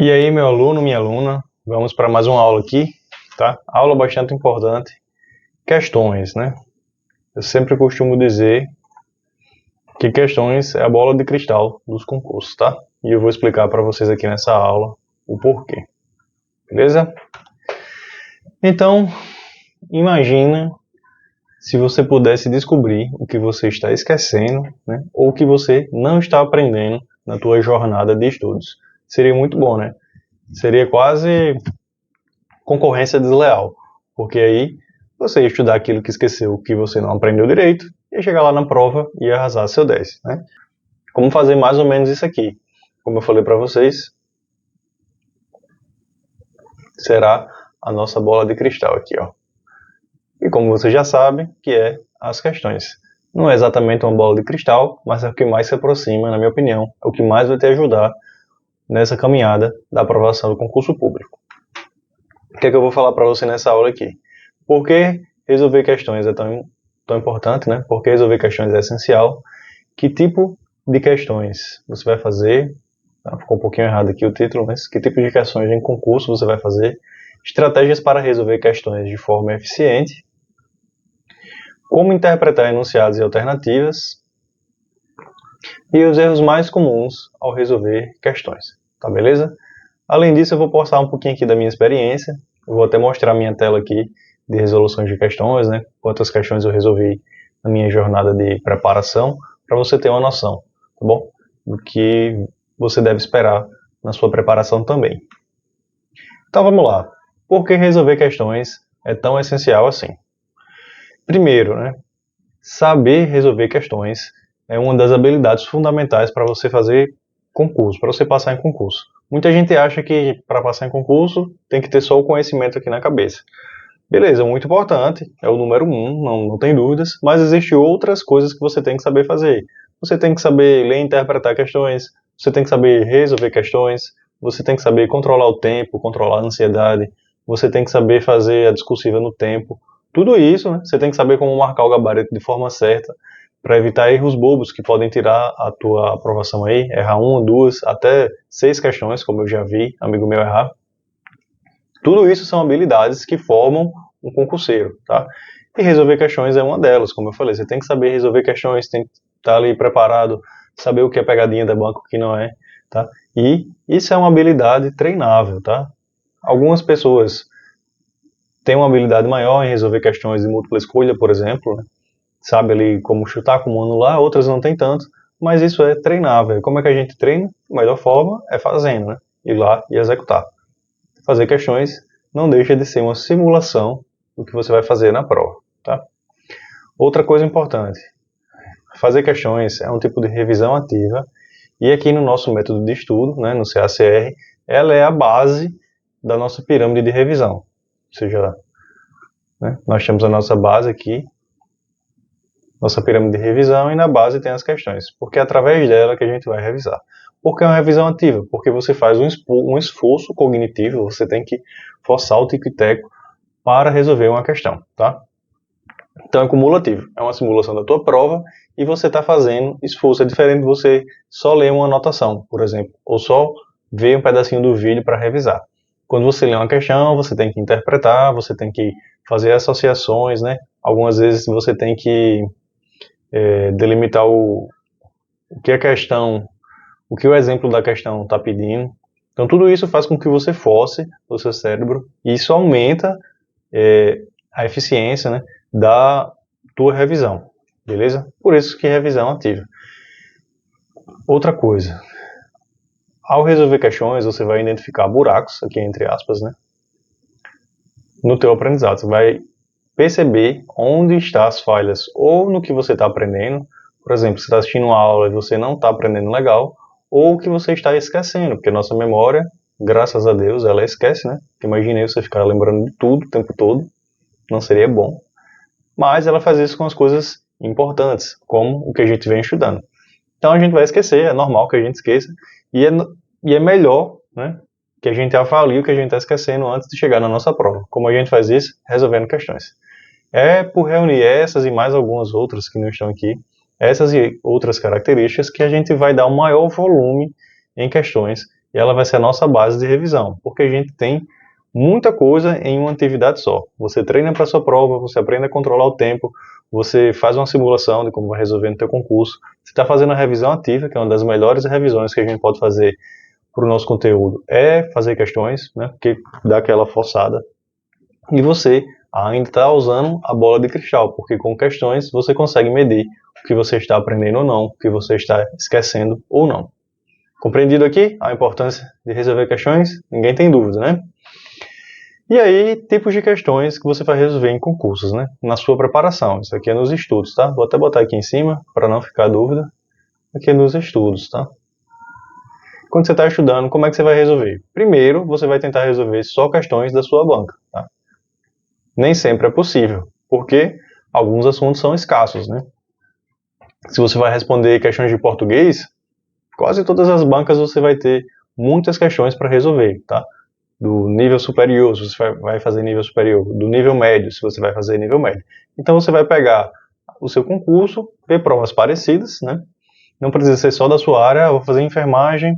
E aí, meu aluno, minha aluna, vamos para mais uma aula aqui, tá? Aula bastante importante. Questões, né? Eu sempre costumo dizer que questões é a bola de cristal dos concursos, tá? E eu vou explicar para vocês aqui nessa aula o porquê. Beleza? Então, imagina se você pudesse descobrir o que você está esquecendo, né? Ou o que você não está aprendendo na tua jornada de estudos. Seria muito bom, né? Seria quase concorrência desleal, porque aí você ia estudar aquilo que esqueceu, que você não aprendeu direito, ia chegar lá na prova e ia arrasar seu 10, né? Como fazer mais ou menos isso aqui? Como eu falei para vocês, será a nossa bola de cristal aqui, ó. E como você já sabe, que é as questões. Não é exatamente uma bola de cristal, mas é o que mais se aproxima, na minha opinião, é o que mais vai te ajudar nessa caminhada da aprovação do concurso público. O que é que eu vou falar para você nessa aula aqui? Por que resolver questões é tão importante, né? Por que resolver questões é essencial? Que tipo de questões você vai fazer? Ficou um pouquinho errado aqui o título, mas que tipo de questões em concurso você vai fazer? Estratégias para resolver questões de forma eficiente. Como interpretar enunciados e alternativas. E os erros mais comuns ao resolver questões. Tá beleza? Além disso, eu vou postar um pouquinho aqui da minha experiência. Eu vou até mostrar a minha tela aqui de resoluções de questões, né? Quantas questões eu resolvi na minha jornada de preparação, para você ter uma noção, tá bom? Do que você deve esperar na sua preparação também. Então vamos lá. Por que resolver questões é tão essencial assim? Primeiro, né? Saber resolver questões é uma das habilidades fundamentais para você fazer concurso, para você passar em concurso. Muita gente acha que para passar em concurso tem que ter só o conhecimento aqui na cabeça. Beleza, muito importante, é o número 1, não tem dúvidas, mas existem outras coisas que você tem que saber fazer. Você tem que saber ler e interpretar questões, você tem que saber resolver questões, você tem que saber controlar o tempo, controlar a ansiedade, você tem que saber fazer a discursiva no tempo. Tudo isso, né, você tem que saber como marcar o gabarito de forma certa, para evitar erros bobos que podem tirar a tua aprovação aí, errar uma, duas, até 6 questões, como eu já vi amigo meu errar. Tudo isso são habilidades que formam um concurseiro, tá? E resolver questões é uma delas, como eu falei. Você tem que saber resolver questões, tem que estar ali preparado, saber o que é pegadinha da banca, o que não é, tá? E isso é uma habilidade treinável, tá? Algumas pessoas têm uma habilidade maior em resolver questões de múltipla escolha, por exemplo, né? Sabe ali como chutar, como anular, outras não tem tanto, mas isso é treinável. Como é que a gente treina? A melhor forma é fazendo, né? Ir lá e executar. Fazer questões não deixa de ser uma simulação do que você vai fazer na prova, tá? Outra coisa importante, fazer questões é um tipo de revisão ativa e aqui no nosso método de estudo, né, no CACR, ela é a base da nossa pirâmide de revisão. Ou seja, né, nós temos a nossa base aqui, nossa pirâmide de revisão, e na base tem as questões, porque é através dela que a gente vai revisar. Por que é uma revisão ativa? Porque você faz um esforço cognitivo, você tem que forçar o tico e teco para resolver uma questão, tá? Então é cumulativo, é uma simulação da tua prova e você está fazendo esforço. É diferente de você só ler uma anotação, por exemplo, ou só ver um pedacinho do vídeo para revisar. Quando você lê uma questão, você tem que interpretar, você tem que fazer associações, né? Algumas vezes você tem que delimitar o que a questão, o que o exemplo da questão está pedindo. Então tudo isso faz com que você force o seu cérebro e isso aumenta a eficiência, né, da tua revisão, beleza? Por isso que revisão ativa. Outra coisa, ao resolver questões você vai identificar buracos, aqui entre aspas, né, no teu aprendizado. Você vai perceber onde estão as falhas ou no que você está aprendendo. Por exemplo, você está assistindo uma aula e você não está aprendendo legal, ou o que você está esquecendo, porque a nossa memória, graças a Deus, ela esquece, né? Imaginei você ficar lembrando de tudo o tempo todo, não seria bom. Mas ela faz isso com as coisas importantes, como o que a gente vem estudando. Então a gente vai esquecer, é normal que a gente esqueça, e é melhor, né, que a gente avalie o que a gente está esquecendo antes de chegar na nossa prova. Como a gente faz isso? Resolvendo questões. É por reunir essas e mais algumas outras que não estão aqui, essas e outras características, que a gente vai dar um maior volume em questões e ela vai ser a nossa base de revisão, porque a gente tem muita coisa em uma atividade só. Você treina para sua prova, você aprende a controlar o tempo, você faz uma simulação de como vai resolver no teu concurso, você está fazendo a revisão ativa, que é uma das melhores revisões que a gente pode fazer para o nosso conteúdo, é fazer questões, né, porque dá aquela forçada, e você ainda está usando a bola de cristal, porque com questões você consegue medir o que você está aprendendo ou não, o que você está esquecendo ou não. Compreendido aqui a importância de resolver questões? Ninguém tem dúvida, né? E aí, tipos de questões que você vai resolver em concursos, né? Na sua preparação. Isso aqui é nos estudos, tá? Vou até botar aqui em cima, para não ficar dúvida. Aqui é nos estudos, tá? Quando você está estudando, como é que você vai resolver? Primeiro, você vai tentar resolver só questões da sua banca, tá? Nem sempre é possível, porque alguns assuntos são escassos, né? Se você vai responder questões de português, quase todas as bancas você vai ter muitas questões para resolver, tá? Do nível superior, se você vai fazer nível superior, do nível médio, se você vai fazer nível médio. Então você vai pegar o seu concurso, ver provas parecidas, né? Não precisa ser só da sua área, vou fazer enfermagem,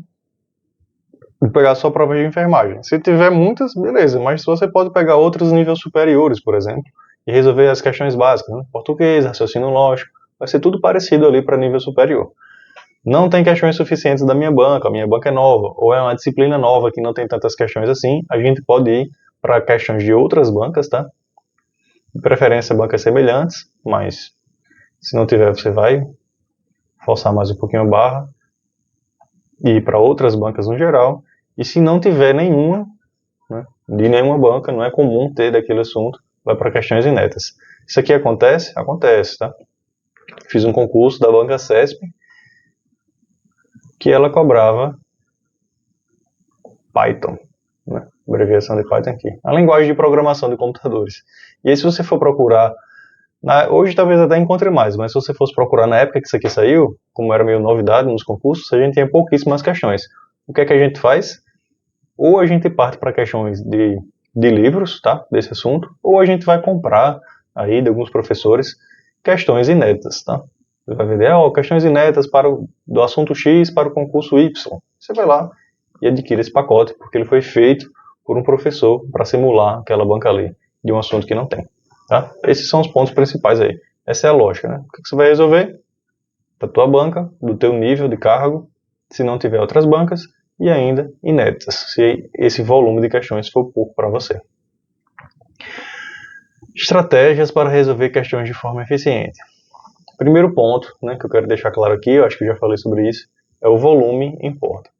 e pegar só provas de enfermagem. Se tiver muitas, beleza, mas você pode pegar outros níveis superiores, por exemplo, e resolver as questões básicas, né? Português, raciocínio lógico, vai ser tudo parecido ali para nível superior. Não tem questões suficientes da minha banca, a minha banca é nova, ou é uma disciplina nova que não tem tantas questões assim, a gente pode ir para questões de outras bancas, tá? De preferência bancas semelhantes, mas se não tiver você vai forçar mais um pouquinho a barra e ir para outras bancas no geral, e se não tiver nenhuma, né, de nenhuma banca, não é comum ter daquele assunto, vai para questões inéditas. Isso aqui acontece? Acontece, tá? Fiz um concurso da banca CESP, que ela cobrava Python, né? Abreviação de Python aqui. A linguagem de programação de computadores. E aí se você for procurar, hoje talvez até encontre mais, mas se você fosse procurar na época que isso aqui saiu, como era meio novidade nos concursos, a gente tinha pouquíssimas questões. O que é que a gente faz? Ou a gente parte para questões de livros, tá? Desse assunto, ou a gente vai comprar aí de alguns professores questões inéditas, tá? Você vai ver, questões inéditas do assunto X para o concurso Y. Você vai lá e adquire esse pacote, porque ele foi feito por um professor para simular aquela banca ali de um assunto que não tem. Tá? Esses são os pontos principais aí. Essa é a lógica, né? O que você vai resolver? Da tua banca, do teu nível de cargo, se não tiver outras bancas, e ainda inéditas, se esse volume de questões for pouco para você. Estratégias para resolver questões de forma eficiente. Primeiro ponto, né, que eu quero deixar claro aqui, eu acho que eu já falei sobre isso, é o volume importa.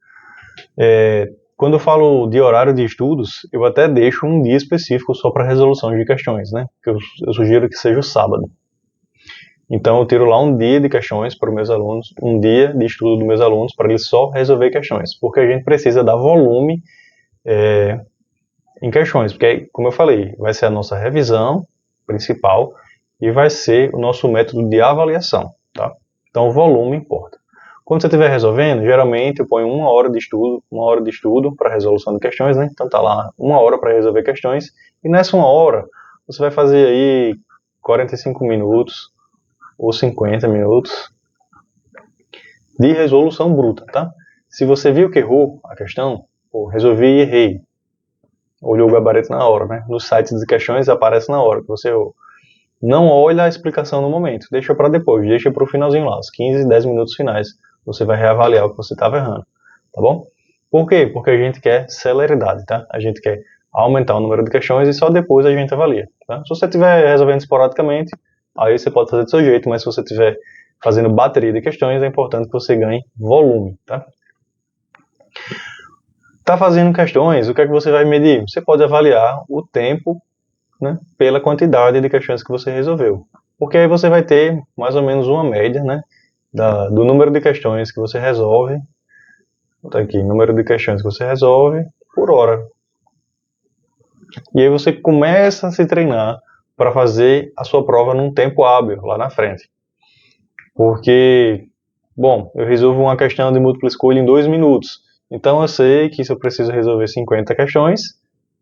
Quando eu falo de horário de estudos, eu até deixo um dia específico só para resolução de questões, né? Que eu sugiro que seja o sábado. Então eu tiro lá um dia de questões para os meus alunos, um dia de estudo dos meus alunos para eles só resolver questões, porque a gente precisa dar volume em questões, porque como eu falei, vai ser a nossa revisão principal e vai ser o nosso método de avaliação, tá? Então o volume importa. Quando você estiver resolvendo, geralmente eu ponho uma hora de estudo para resolução de questões, né? Então tá lá uma hora para resolver questões, e nessa uma hora você vai fazer aí 45 minutos ou 50 minutos de resolução bruta, tá? Se você viu que errou a questão, resolvi e errei, olhou o gabarito na hora, né? Nos sites de questões aparece na hora que você errou. Não olha a explicação no momento, deixa para depois, deixa para o finalzinho lá, os 15, 10 minutos finais. Você vai reavaliar o que você estava errando, tá bom? Por quê? Porque a gente quer celeridade, tá? A gente quer aumentar o número de questões e só depois a gente avalia, tá? Se você estiver resolvendo esporadicamente, aí você pode fazer do seu jeito, mas se você estiver fazendo bateria de questões, é importante que você ganhe volume, tá? Tá fazendo questões, o que é que você vai medir? Você pode avaliar o tempo, né, pela quantidade de questões que você resolveu. Porque aí você vai ter mais ou menos uma média, né, do número de questões que você resolve. Vou botar aqui, número de questões que você resolve por hora. E aí você começa a se treinar para fazer a sua prova num tempo hábil, lá na frente. Porque, bom, eu resolvo uma questão de múltipla escolha em 2 minutos. Então eu sei que se eu preciso resolver 50 questões,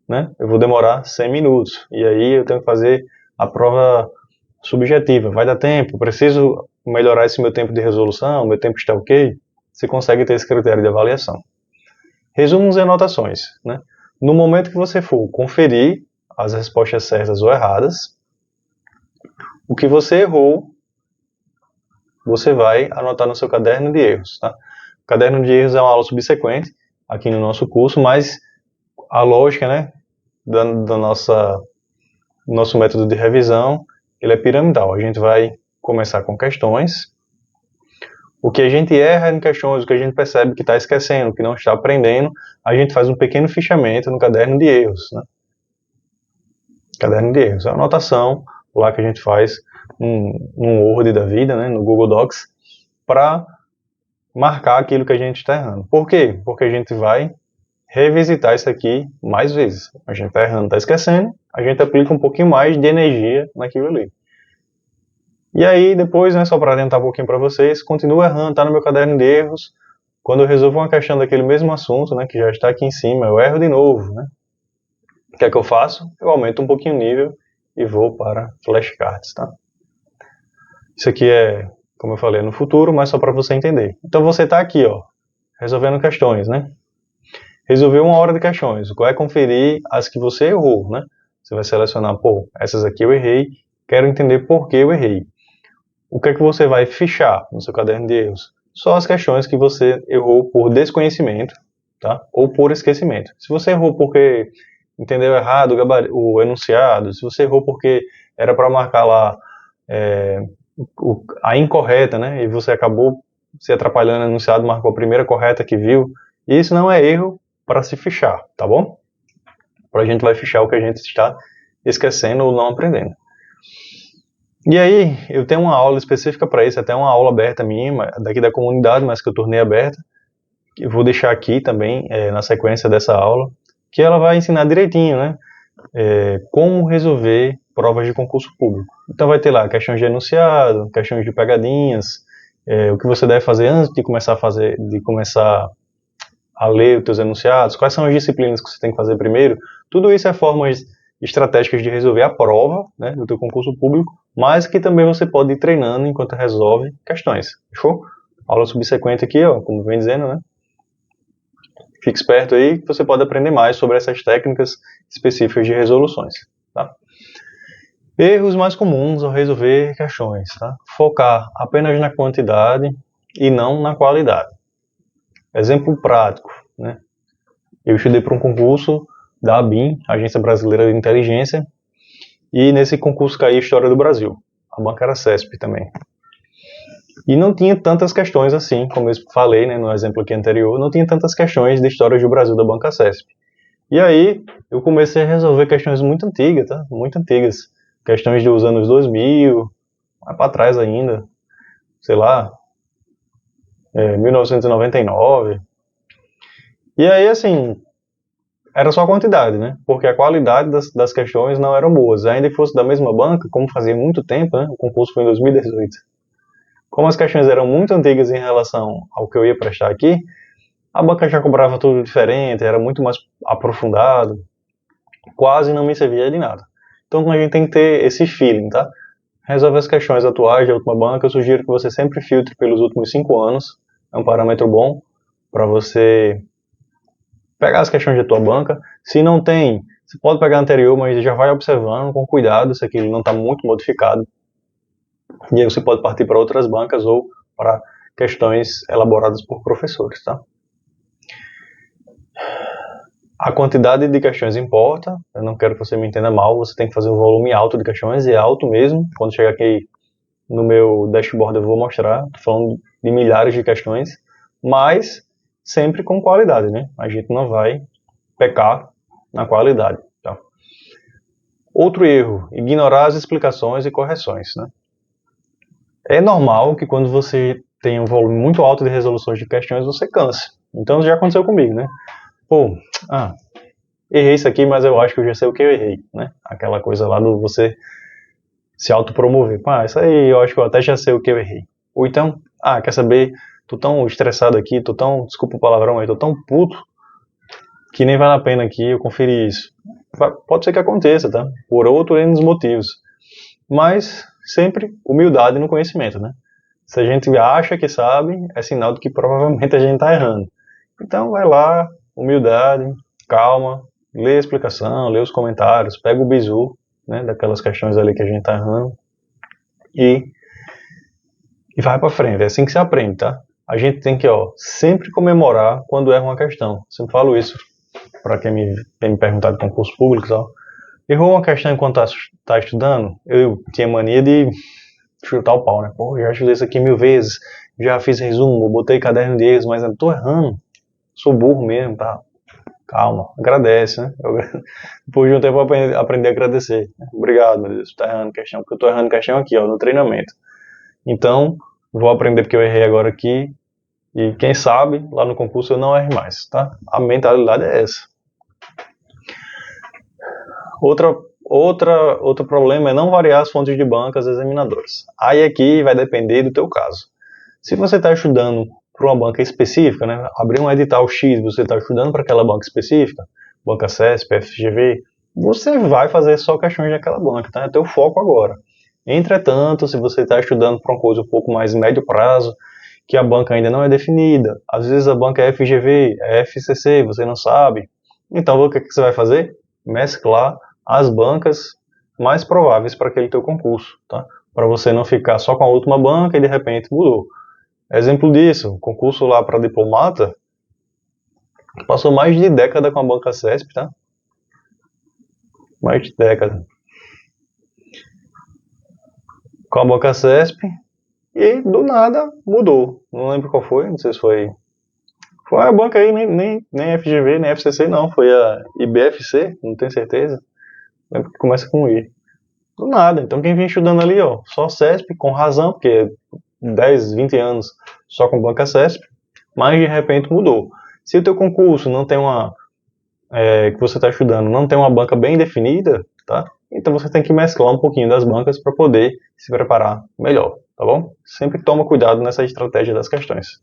né, eu vou demorar 100 minutos. E aí eu tenho que fazer a prova subjetiva. Vai dar tempo? Preciso melhorar esse meu tempo de resolução? Meu tempo está ok? Você consegue ter esse critério de avaliação. Resumos e anotações, né? No momento que você for conferir as respostas certas ou erradas, o que você errou, você vai anotar no seu caderno de erros, tá? O caderno de erros é uma aula subsequente aqui no nosso curso, mas a lógica, né, da nosso método de revisão, ele é piramidal. A gente vai começar com questões. O que a gente erra em questões, o que a gente percebe que está esquecendo, que não está aprendendo, a gente faz um pequeno fichamento no caderno de erros, né? Caderno de erros é uma anotação lá que a gente faz num Word da vida, né, no Google Docs, para marcar aquilo que a gente está errando. Por quê? Porque a gente vai revisitar isso aqui mais vezes. A gente está errando, está esquecendo, a gente aplica um pouquinho mais de energia naquilo ali. E aí, depois, né, só para adiantar um pouquinho para vocês, continuo errando, está no meu caderno de erros. Quando eu resolvo uma questão daquele mesmo assunto, né, que já está aqui em cima, eu erro de novo, né? O que é que eu faço? Eu aumento um pouquinho o nível e vou para flashcards, tá? Isso aqui é, como eu falei, no futuro, mas só para você entender. Então você está aqui, ó, resolvendo questões, né? Resolveu uma hora de questões. Vai conferir as que você errou, né? Você vai selecionar, pô, essas aqui eu errei, quero entender por que eu errei. O que é que você vai fichar no seu caderno de erros? Só as questões que você errou por desconhecimento, tá? Ou por esquecimento. Se você errou porque entendeu errado o enunciado, se você errou porque era para marcar lá a incorreta, né? E você acabou se atrapalhando no enunciado, marcou a primeira correta que viu. Isso não é erro para se fichar, tá bom? A gente vai fichar o que a gente está esquecendo ou não aprendendo. E aí, eu tenho uma aula específica para isso, até uma aula aberta minha, daqui da comunidade, mas que eu tornei aberta. Eu vou deixar aqui também, na sequência dessa aula, que ela vai ensinar direitinho, né? Como resolver provas de concurso público. Então vai ter lá questões de enunciado, questões de pegadinhas, o que você deve fazer antes de começar a ler os seus enunciados, quais são as disciplinas que você tem que fazer primeiro. Tudo isso é formas estratégicas de resolver a prova, né, do teu concurso público, mas que também você pode ir treinando enquanto resolve questões. Fechou? Aula subsequente aqui, ó, como vem dizendo, né? Fique esperto aí que você pode aprender mais sobre essas técnicas específicas de resoluções, tá? Erros mais comuns ao resolver questões, tá? Focar apenas na quantidade e não na qualidade. Exemplo prático, né? Eu estudei para um concurso da ABIN, Agência Brasileira de Inteligência, e nesse concurso caiu História do Brasil. A banca era CESP também. E não tinha tantas questões assim, como eu falei, né, no exemplo aqui anterior, não tinha tantas questões de História do Brasil da banca CESP. E aí eu comecei a resolver questões muito antigas, tá? Muito antigas. Questões dos anos 2000, mais para trás ainda, sei lá, 1999. E aí, assim, era só a quantidade, né? Porque a qualidade das questões não eram boas. Ainda que fosse da mesma banca, como fazia muito tempo, né? O concurso foi em 2018. Como as questões eram muito antigas em relação ao que eu ia prestar aqui, a banca já cobrava tudo diferente, era muito mais aprofundado, quase não me servia de nada. Então a gente tem que ter esse feeling, tá? Resolve as questões atuais da última banca, eu sugiro que você sempre filtre pelos últimos 5 anos, é um parâmetro bom para você pegar as questões da tua banca. Se não tem, você pode pegar a anterior, mas já vai observando com cuidado se aquilo não está muito modificado. E aí você pode partir para outras bancas ou para questões elaboradas por professores, tá? A quantidade de questões importa, eu não quero que você me entenda mal, você tem que fazer um volume alto de questões, e é alto mesmo. Quando chegar aqui no meu dashboard eu vou mostrar, estou falando de milhares de questões, mas sempre com qualidade, né? A gente não vai pecar na qualidade, tá? Outro erro, ignorar as explicações e correções, né? É normal que quando você tem um volume muito alto de resoluções de questões, você canse. Então já aconteceu comigo, né? Pô, errei isso aqui, mas eu acho que eu já sei o que eu errei, né? Aquela coisa lá do você se autopromover. Isso aí eu acho que eu até já sei o que eu errei. Ou então, quer saber, tô tão estressado aqui, desculpa o palavrão aí, tô tão puto, que nem vale a pena aqui eu conferir isso. Pode ser que aconteça, tá? Por outros motivos. Mas sempre humildade no conhecimento, né? Se a gente acha que sabe, é sinal de que provavelmente a gente tá errando. Então vai lá, humildade, calma, lê a explicação, lê os comentários, pega o bizu, né, daquelas questões ali que a gente tá errando e vai pra frente. É assim que se aprende, tá? A gente tem que, sempre comemorar quando erra uma questão. Sempre falo isso para quem me perguntar de concurso público, errou uma questão enquanto tá estudando, eu tinha mania de chutar o pau, né? Pô, já estudei isso aqui 1000 vezes, já fiz resumo, botei caderno de erros, mas eu tô errando. Sou burro mesmo, tá? Calma, agradece, né? Depois de um tempo eu aprendi a agradecer. Obrigado, meu Deus, tá errando questão, porque eu tô errando questão aqui, no treinamento. Então, vou aprender porque eu errei agora aqui, e quem sabe, lá no concurso eu não erre mais, tá? A mentalidade é essa. Outro problema é não variar as fontes de bancas examinadoras. Aí aqui vai depender do teu caso. Se você está estudando para uma banca específica, né, abrir um edital X, você está estudando para aquela banca específica, banca CESP, FGV, você vai fazer só questões daquela banca, tá? É teu foco agora. Entretanto, se você está estudando para uma coisa um pouco mais médio prazo, que a banca ainda não é definida, às vezes a banca é FGV, é FCC, você não sabe, então o que você vai fazer? Mesclar as bancas mais prováveis para aquele teu concurso, tá? Para você não ficar só com a última banca e de repente mudou. Exemplo disso, concurso lá para diplomata, passou mais de década com a banca CESP, tá? Mais de década. Com a banca CESP e do nada mudou. Não lembro qual foi, não sei se foi a banca aí, nem FGV, nem FCC não, foi a IBFC, não tenho certeza. Lembro que começa com I. Do nada. Então quem vinha estudando ali, só CESP, com razão, porque 10, 20 anos só com banca CESP, mas de repente mudou. Se o teu concurso não tem que você está estudando, não tem uma banca bem definida, tá? Então você tem que mesclar um pouquinho das bancas para poder se preparar melhor, tá bom? Sempre toma cuidado nessa estratégia das questões.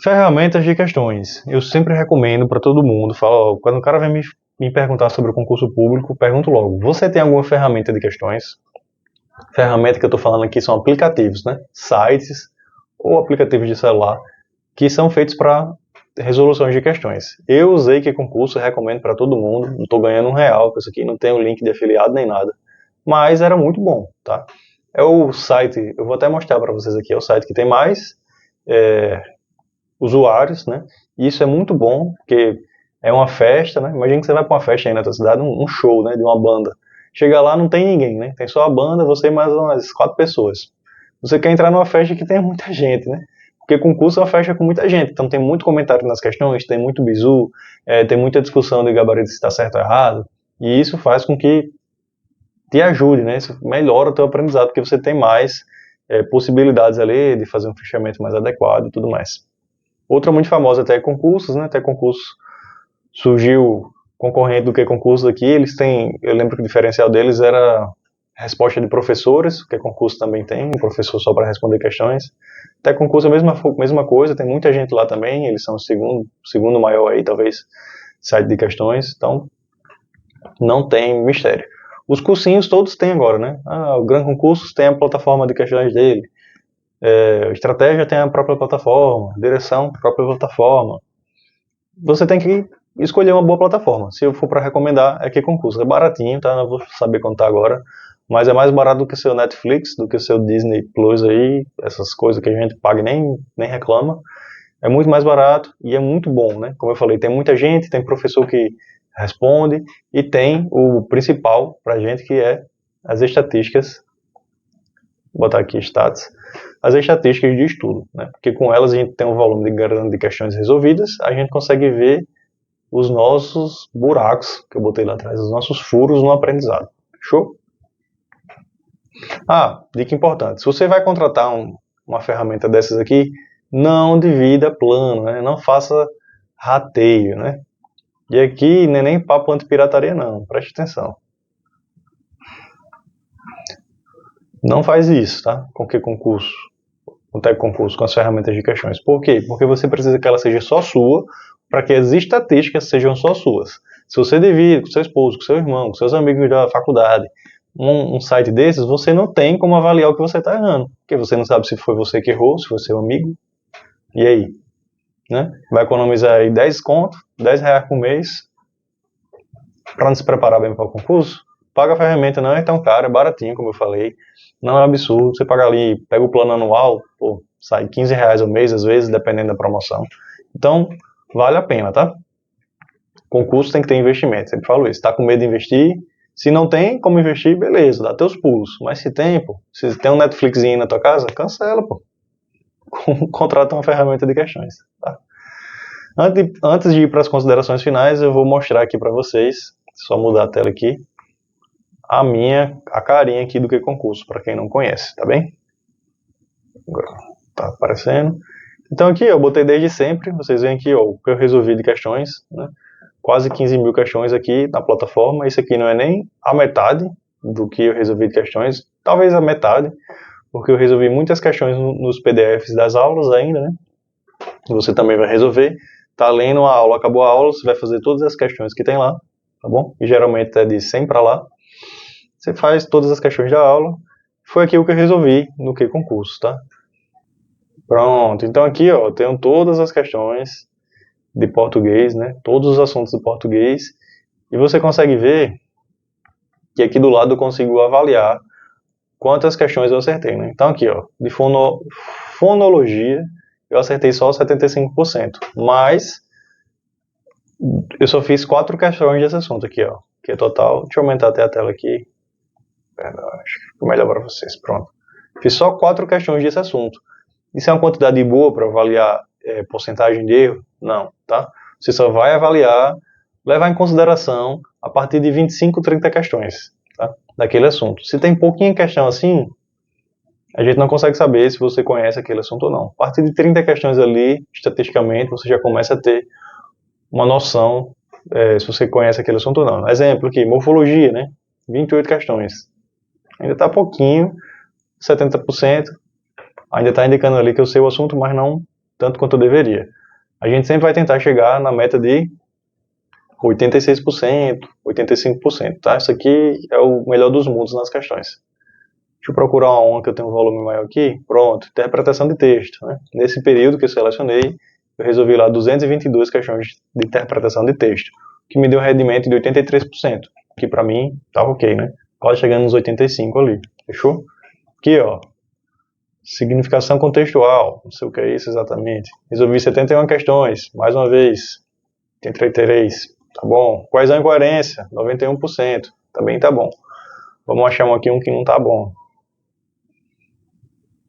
Ferramentas de questões. Eu sempre recomendo para todo mundo, quando o cara vem me perguntar sobre o concurso público, pergunto logo, você tem alguma ferramenta de questões? Ferramenta que eu estou falando aqui são aplicativos, né? Sites ou aplicativos de celular que são feitos para resoluções de questões. Eu usei que concurso, recomendo para todo mundo, não estou ganhando R$1 com isso aqui, não tenho link de afiliado nem nada, mas era muito bom, tá? É o site, eu vou até mostrar para vocês aqui, é o site que tem mais usuários, né? E isso é muito bom, porque é uma festa, né? Imagina que você vai para uma festa aí na tua cidade, um show, né, de uma banda. Chega lá, não tem ninguém, né? Tem só a banda, você e mais umas 4 pessoas. Você quer entrar numa festa que tem muita gente, né? Porque concurso é uma festa com muita gente, então tem muito comentário nas questões, tem muito bizu, tem muita discussão de gabarito se está certo ou errado, e isso faz com que te ajude, né? Isso melhora o teu aprendizado, porque você tem mais possibilidades ali de fazer um fechamento mais adequado e tudo mais. Outra muito famosa até é concursos, né? Até concurso surgiu concorrente do que concurso aqui, eles têm, eu lembro que o diferencial deles era resposta de professores, que concurso também tem, um professor só para responder questões. Até concurso é a mesma coisa, tem muita gente lá também, eles são o segundo maior aí, talvez, site de questões, então não tem mistério. Os cursinhos todos têm agora, né? O Gran Concursos tem a plataforma de questões dele, estratégia tem a própria plataforma, direção, a própria plataforma. Você tem que escolher uma boa plataforma. Se eu for para recomendar, é que concurso. É baratinho, tá? Não vou saber contar agora, mas é mais barato do que o seu Netflix, do que o seu Disney Plus aí, essas coisas que a gente paga e nem reclama. É muito mais barato e é muito bom, né? Como eu falei, tem muita gente, tem professor que responde e tem o principal pra gente que é as estatísticas. Vou botar aqui stats. As estatísticas de estudo, né? Porque com elas a gente tem um volume grande de questões resolvidas, a gente consegue ver os nossos buracos, que eu botei lá atrás, os nossos furos no aprendizado. Show? Dica importante. Se você vai contratar uma ferramenta dessas aqui, não divida plano, né? Não faça rateio, né? E aqui não é nem papo anti-pirataria não, preste atenção. Não faz isso, tá? Com que concurso? Com concurso, com as ferramentas de questões. Por quê? Porque você precisa que ela seja só sua, para que as estatísticas sejam só suas. Se você divide com seu esposo, com seu irmão, com seus amigos da faculdade, um site desses, você não tem como avaliar o que você está errando. Porque você não sabe se foi você que errou, se foi seu amigo. E aí? né? Vai economizar aí 10 conto, 10 reais por mês, para não se preparar bem para o concurso. Paga a ferramenta, não é tão caro, é baratinho, como eu falei. Não é um absurdo, você paga ali, pega o plano anual, pô, sai 15 reais ao mês, às vezes, dependendo da promoção. Então, vale a pena, tá? Concurso tem que ter investimento, sempre falo isso. Tá com medo de investir? Se não tem como investir, beleza, dá teus pulos. Mas se tem, pô, se tem um Netflixinho na tua casa, cancela, pô. Contrata uma ferramenta de questões, tá? Antes de ir para as considerações finais, eu vou mostrar aqui para vocês, só mudar a tela aqui, a carinha aqui do que concurso, para quem não conhece, tá bem? Tá aparecendo. Então aqui eu botei desde sempre, vocês veem aqui ó, o que eu resolvi de questões, né? Quase 15 mil questões aqui na plataforma, isso aqui não é nem a metade do que eu resolvi de questões, talvez a metade, porque eu resolvi muitas questões nos PDFs das aulas ainda, né? Você também vai resolver, tá lendo a aula, acabou a aula, você vai fazer todas as questões que tem lá, tá bom? E geralmente é de 100 para lá. Você faz todas as questões da aula. Foi aqui o que eu resolvi no que concurso, tá? Pronto, então aqui ó, eu tenho todas as questões de português, né? Todos os assuntos de português. E você consegue ver que aqui do lado eu consigo avaliar quantas questões eu acertei, né? Então aqui ó, de fonologia eu acertei só 75%, mas eu só fiz 4 questões desse assunto aqui ó, que é total, deixa eu aumentar até a tela aqui, acho que ficou melhor para vocês, pronto. Fiz só 4 questões desse assunto. Isso é uma quantidade boa para avaliar porcentagem de erro? Não, tá? Você só vai avaliar, levar em consideração a partir de 25, 30 questões, tá? Daquele assunto. Se tem pouquinha questão assim, a gente não consegue saber se você conhece aquele assunto ou não. A partir de 30 questões ali, estatisticamente, você já começa a ter uma noção se você conhece aquele assunto ou não. Exemplo aqui, morfologia, né? 28 questões. Ainda está pouquinho, 70%. Ainda está indicando ali que eu sei o assunto, mas não tanto quanto eu deveria. A gente sempre vai tentar chegar na meta de 86%, 85%, tá? Isso aqui é o melhor dos mundos nas questões. Deixa eu procurar uma que eu tenho um volume maior aqui. Pronto, interpretação de texto, né? Nesse período que eu selecionei, eu resolvi lá 222 questões de interpretação de texto, que me deu um rendimento de 83%, que para mim tá ok, né? Quase chegando nos 85 ali, fechou? Aqui, ó, significação contextual, não sei o que é isso exatamente. Resolvi 71 questões, mais uma vez, 83, tá bom. Coesão e incoerência, 91%, também tá bom. Vamos achar aqui um que não tá bom.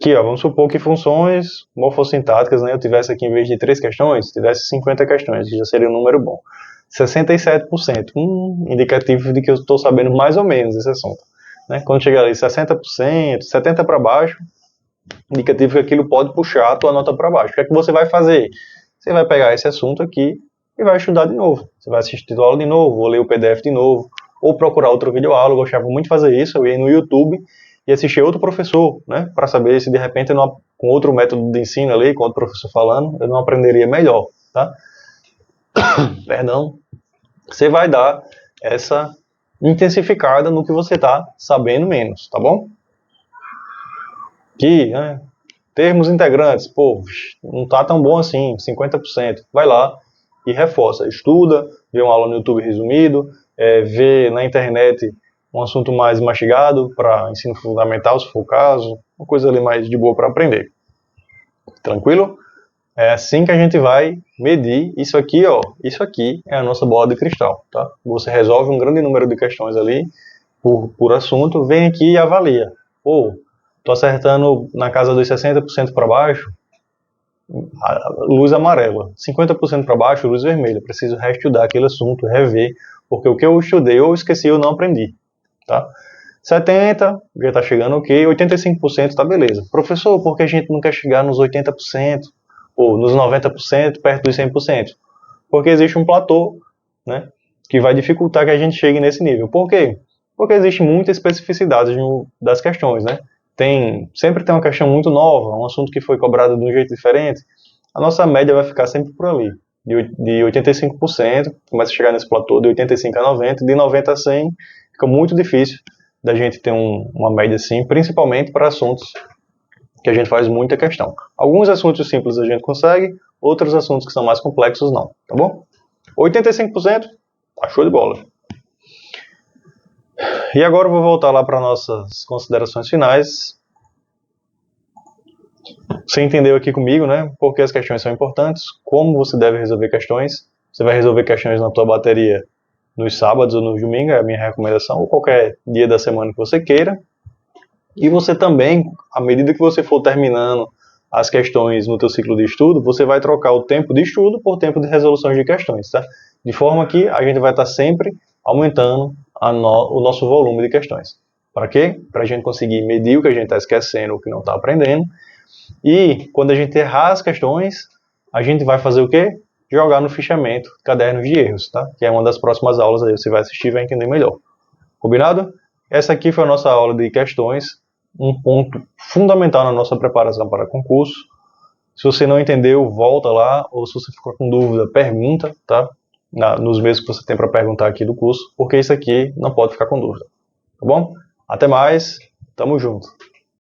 Aqui, ó, vamos supor que funções morfossintáticas, né, eu tivesse aqui, em vez de 3 questões, tivesse 50 questões, que já seria um número bom. 67%, indicativo de que eu estou sabendo mais ou menos esse assunto. Né? Quando chegar ali 60%, 70% para baixo, indicativo que aquilo pode puxar a tua nota para baixo. O que é que você vai fazer? Você vai pegar esse assunto aqui e vai estudar de novo. Você vai assistir a aula de novo, ou ler o PDF de novo, ou procurar outro vídeo aula. Eu gostava muito de fazer isso, eu ia no YouTube e assistir outro professor, né, para saber se de repente com outro método de ensino ali, com outro professor falando, eu não aprenderia melhor, tá? Perdão. Você vai dar essa intensificada no que você está sabendo menos, tá bom? Aqui, né, termos integrantes, pô, não tá tão bom assim, 50%. Vai lá e reforça, estuda, vê uma aula no YouTube resumido, vê na internet um assunto mais mastigado para ensino fundamental, se for o caso, uma coisa ali mais de boa para aprender. Tranquilo? É assim que a gente vai medir isso aqui, ó. Isso aqui é a nossa bola de cristal, tá? Você resolve um grande número de questões ali por assunto, vem aqui e avalia. Pô, tô acertando na casa dos 60% para baixo, luz amarela. 50% para baixo, luz vermelha. Preciso reestudar aquele assunto, rever, porque o que eu estudei ou esqueci ou não aprendi, tá? 70%, já está chegando ok, 85% tá beleza. Professor, por que a gente não quer chegar nos 80%, ou nos 90%, perto dos 100%? Porque existe um platô, né, que vai dificultar que a gente chegue nesse nível. Por quê? Porque existe muita especificidade das questões, né? Sempre tem uma questão muito nova, um assunto que foi cobrado de um jeito diferente. A nossa média vai ficar sempre por ali, de 85%, começa a chegar nesse platô de 85% a 90%, de 90% a 100%, fica muito difícil da gente ter uma média assim, principalmente para assuntos que a gente faz muita questão. Alguns assuntos simples a gente consegue, outros assuntos que são mais complexos não, tá bom? 85%, tá show de bola. E agora eu vou voltar lá para nossas considerações finais. Você entendeu aqui comigo, né? Porque as questões são importantes, como você deve resolver questões. Você vai resolver questões na tua bateria nos sábados ou no domingo, é a minha recomendação, ou qualquer dia da semana que você queira. E você também, à medida que você for terminando as questões no teu ciclo de estudo, você vai trocar o tempo de estudo por tempo de resolução de questões, tá? De forma que a gente vai estar sempre aumentando o nosso volume de questões. Para quê? Para a gente conseguir medir o que a gente está esquecendo, o que não está aprendendo. E quando a gente errar as questões, a gente vai fazer o quê? Jogar no fichamento cadernos de erros, tá? Que é uma das próximas aulas aí, você vai assistir e vai entender melhor. Combinado? Essa aqui foi a nossa aula de questões, um ponto fundamental na nossa preparação para concurso. Se você não entendeu, volta lá, ou se você ficou com dúvida, pergunta, tá? Nos meios que você tem para perguntar aqui do curso, porque isso aqui não pode ficar com dúvida, tá bom? Até mais, tamo junto!